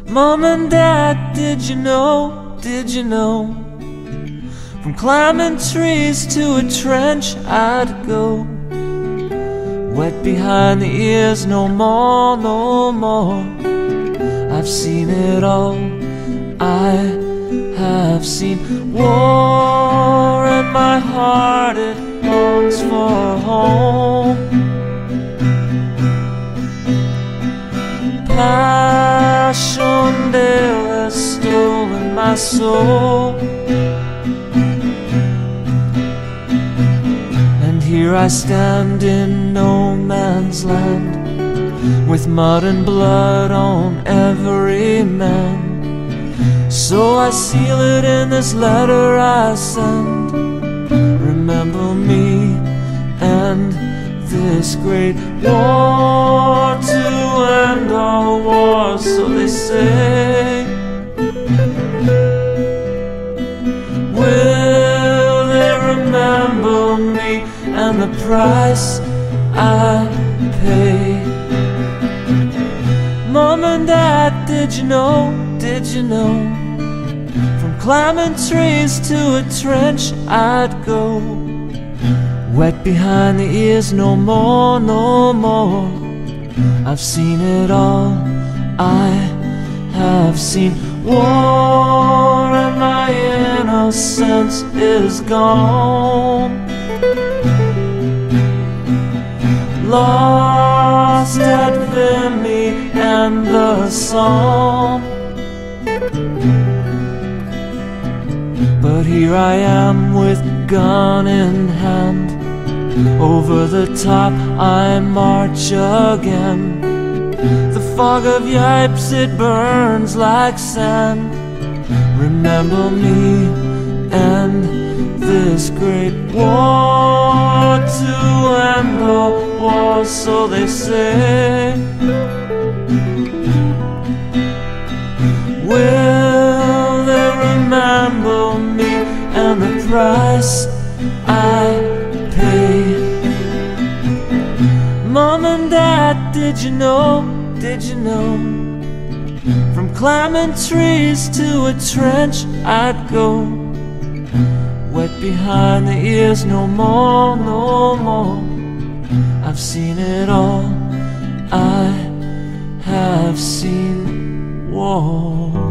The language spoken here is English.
Mom and Dad, did you know, did you know? From climbing trees to a trench I'd go. Wet behind the ears, no more, no more. I've seen it all, I have seen war, and my heart it longs for home. Passchendaele has stolen my soul, and here I stand in no man's land, with mud and blood on every man. So I seal it in this letter I send. Remember me and this great war, to end all wars, so they say. Will they remember me and the price I pay? Mom and Dad, did you know, did you know? From climbing trees to a trench I'd go. Wet behind the ears, no more, no more. I've seen it all, I have seen war, and my innocence is gone. Lost at Vimy and the Somme, but here I am with gun in hand. Over the top I march again. The fog of Ypres, it burns like sand. Remember me and this great war, to end all wars, so they say. Will they remember me and the price I pay? Mom and Dad, did you know, did you know? From climbing trees to a trench I'd go. Wet behind the ears, no more, no more. I've seen it all, I have seen war.